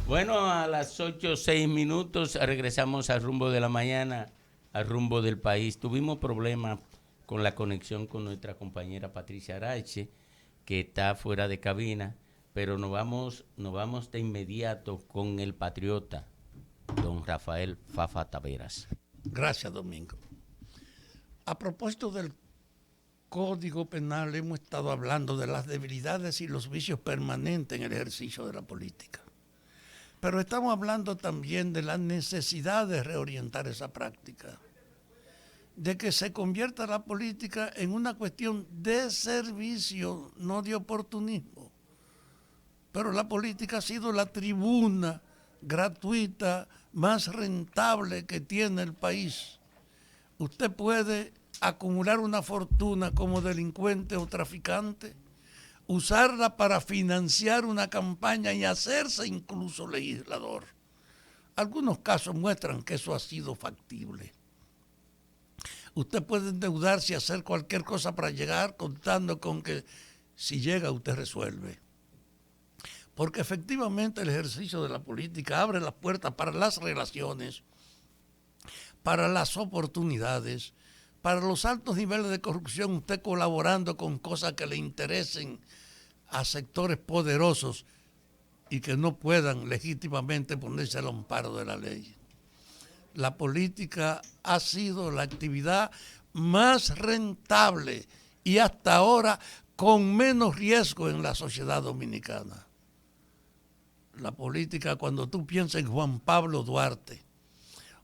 Bueno, a las 8:06 regresamos al rumbo de la mañana, al rumbo del país. Tuvimos problemas con la conexión con nuestra compañera Patricia Arache, que está fuera de cabina, pero nos vamos de inmediato con el patriota, don Rafael Fafa Taveras. Gracias, Domingo. A propósito del Código Penal, hemos estado hablando de las debilidades y los vicios permanentes en el ejercicio de la política. Pero estamos hablando también de la necesidad de reorientar esa práctica, de que se convierta la política en una cuestión de servicio, no de oportunismo. Pero la política ha sido la tribuna gratuita más rentable que tiene el país. Usted puede acumular una fortuna como delincuente o traficante, usarla para financiar una campaña y hacerse incluso legislador. Algunos casos muestran que eso ha sido factible. Usted puede endeudarse y hacer cualquier cosa para llegar, contando con que si llega usted resuelve. Porque efectivamente el ejercicio de la política abre las puertas para las relaciones, para las oportunidades, para los altos niveles de corrupción, usted colaborando con cosas que le interesen a sectores poderosos y que no puedan legítimamente ponerse al amparo de la ley. La política ha sido la actividad más rentable y hasta ahora con menos riesgo en la sociedad dominicana. La política, cuando tú piensas en Juan Pablo Duarte,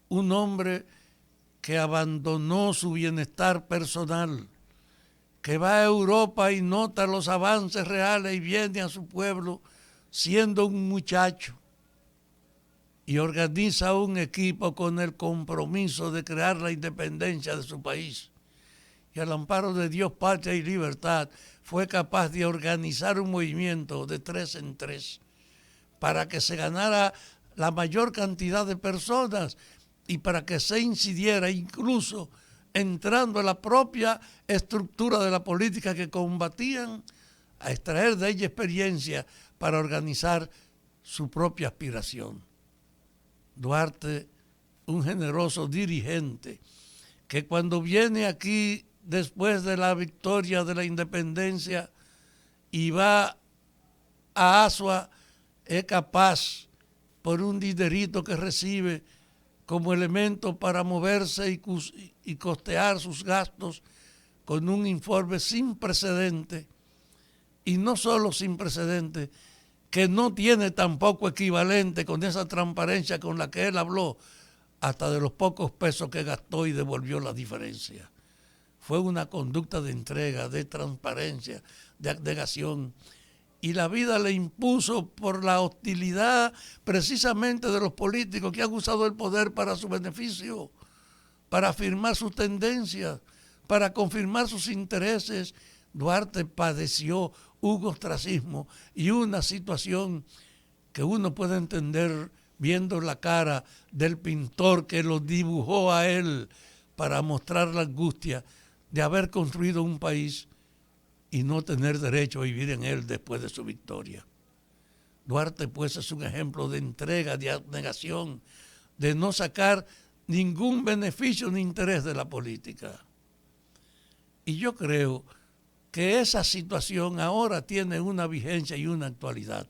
un hombre que abandonó su bienestar personal, que va a Europa y nota los avances reales y viene a su pueblo siendo un muchacho y organiza un equipo con el compromiso de crear la independencia de su país. Y al amparo de Dios, patria y libertad, fue capaz de organizar un movimiento de 3 en 3 para que se ganara la mayor cantidad de personas y para que se incidiera incluso entrando en la propia estructura de la política que combatían, a extraer de ella experiencia para organizar su propia aspiración. Duarte, un generoso dirigente, que cuando viene aquí después de la victoria de la independencia y va a Asua, es capaz, por un dinerito que recibe como elemento para moverse y costear sus gastos, con un informe sin precedente, y no solo sin precedente, que no tiene tampoco equivalente con esa transparencia con la que él habló, hasta de los pocos pesos que gastó y devolvió la diferencia. Fue una conducta de entrega, de transparencia, de abnegación, y la vida le impuso por la hostilidad precisamente de los políticos que han usado el poder para su beneficio, para afirmar sus tendencias, para confirmar sus intereses. Duarte padeció un ostracismo y una situación que uno puede entender viendo la cara del pintor que lo dibujó a él para mostrar la angustia de haber construido un país y no tener derecho a vivir en él después de su victoria. Duarte, pues, es un ejemplo de entrega, de abnegación, de no sacar ningún beneficio ni interés de la política. Y yo creo que esa situación ahora tiene una vigencia y una actualidad.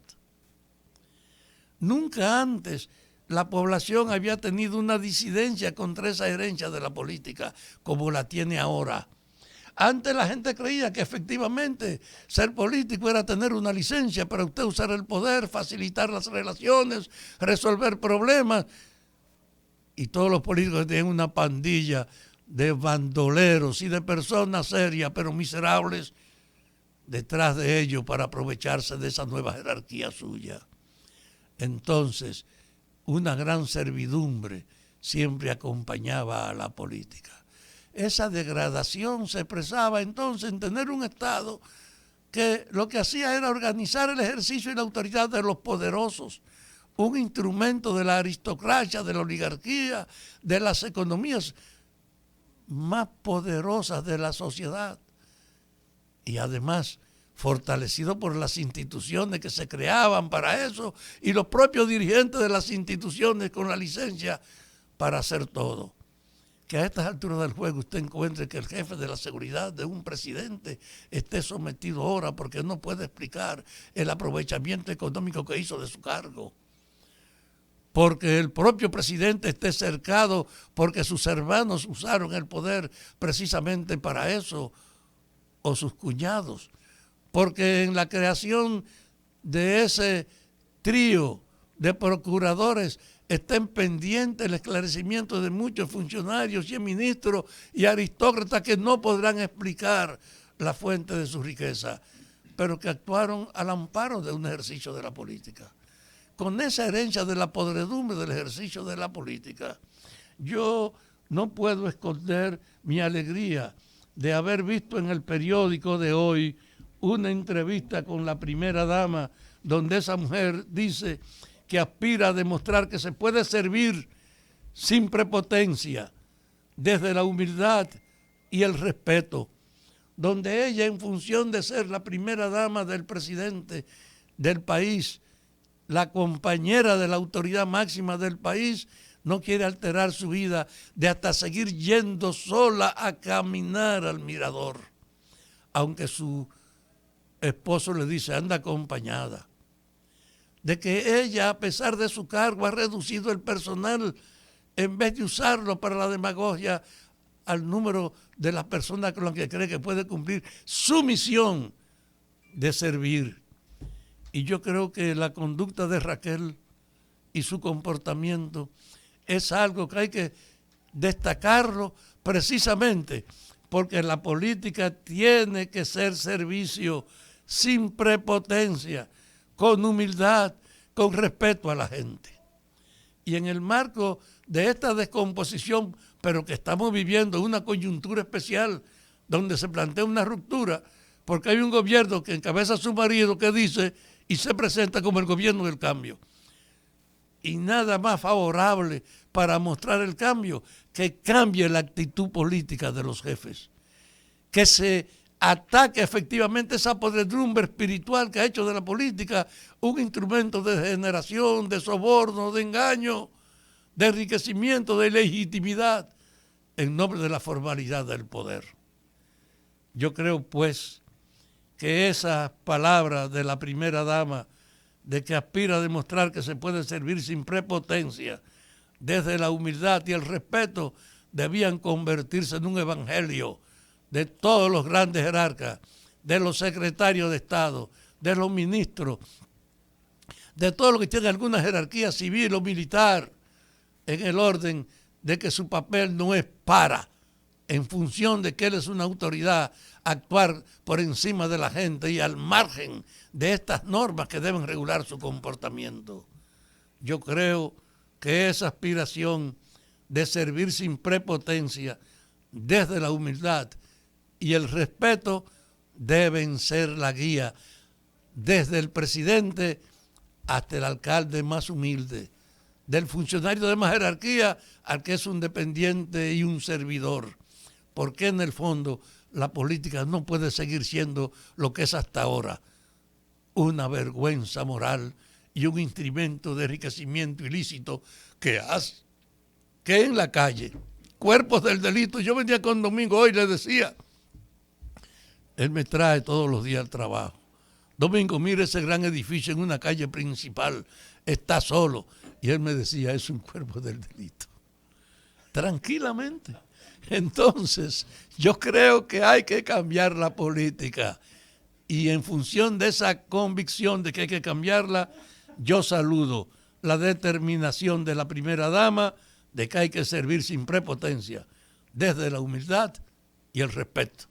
Nunca antes la población había tenido una disidencia contra esa herencia de la política como la tiene ahora. Antes la gente creía que efectivamente ser político era tener una licencia para usted usar el poder, facilitar las relaciones, resolver problemas. Y todos los políticos tienen una pandilla de bandoleros y de personas serias pero miserables detrás de ellos para aprovecharse de esa nueva jerarquía suya. Entonces, una gran servidumbre siempre acompañaba a la política. Esa degradación se expresaba entonces en tener un Estado que lo que hacía era organizar el ejercicio y la autoridad de los poderosos, un instrumento de la aristocracia, de la oligarquía, de las economías más poderosas de la sociedad. Y además fortalecido por las instituciones que se creaban para eso y los propios dirigentes de las instituciones con la licencia para hacer todo. Que a estas alturas del juego usted encuentre que el jefe de la seguridad de un presidente esté sometido ahora porque no puede explicar el aprovechamiento económico que hizo de su cargo. Porque el propio presidente esté cercado porque sus hermanos usaron el poder precisamente para eso, o sus cuñados. Porque en la creación de ese trío de procuradores estén pendientes el esclarecimiento de muchos funcionarios y ministros y aristócratas que no podrán explicar la fuente de su riqueza, pero que actuaron al amparo de un ejercicio de la política. Con esa herencia de la podredumbre del ejercicio de la política, yo no puedo esconder mi alegría de haber visto en el periódico de hoy una entrevista con la primera dama donde esa mujer dice que aspira a demostrar que se puede servir sin prepotencia, desde la humildad y el respeto, donde ella, en función de ser la primera dama del presidente del país, la compañera de la autoridad máxima del país, no quiere alterar su vida de hasta seguir yendo sola a caminar al mirador, aunque su esposo le dice, anda acompañada. De que ella, a pesar de su cargo, ha reducido el personal en vez de usarlo para la demagogia al número de las personas con las que cree que puede cumplir su misión de servir. Y yo creo que la conducta de Raquel y su comportamiento es algo que hay que destacarlo precisamente porque la política tiene que ser servicio sin prepotencia, con humildad, con respeto a la gente. Y en el marco de esta descomposición, pero que estamos viviendo una coyuntura especial donde se plantea una ruptura, porque hay un gobierno que encabeza a su marido que dice y se presenta como el gobierno del cambio. Y nada más favorable para mostrar el cambio que cambie la actitud política de los jefes, que se ataque efectivamente esa podredumbre espiritual que ha hecho de la política un instrumento de degeneración, de soborno, de engaño, de enriquecimiento, de legitimidad en nombre de la formalidad del poder. Yo creo pues que esa palabra de la primera dama de que aspira a demostrar que se puede servir sin prepotencia desde la humildad y el respeto debían convertirse en un evangelio de todos los grandes jerarcas, de los secretarios de Estado, de los ministros, de todo lo que tiene alguna jerarquía civil o militar, en el orden de que su papel no es para, en función de que él es una autoridad, actuar por encima de la gente y al margen de estas normas que deben regular su comportamiento. Yo creo que esa aspiración de servir sin prepotencia desde la humildad y el respeto deben ser la guía desde el presidente hasta el alcalde más humilde, del funcionario de más jerarquía al que es un dependiente y un servidor, porque en el fondo la política no puede seguir siendo lo que es hasta ahora, una vergüenza moral y un instrumento de enriquecimiento ilícito que hace que en la calle, cuerpos del delito, yo venía con Domingo hoy y le decía, él me trae todos los días al trabajo. Domingo, mire ese gran edificio en una calle principal, está solo. Y él me decía, es un cuerpo del delito. Tranquilamente. Entonces, yo creo que hay que cambiar la política. Y en función de esa convicción de que hay que cambiarla, yo saludo la determinación de la primera dama de que hay que servir sin prepotencia, desde la humildad y el respeto.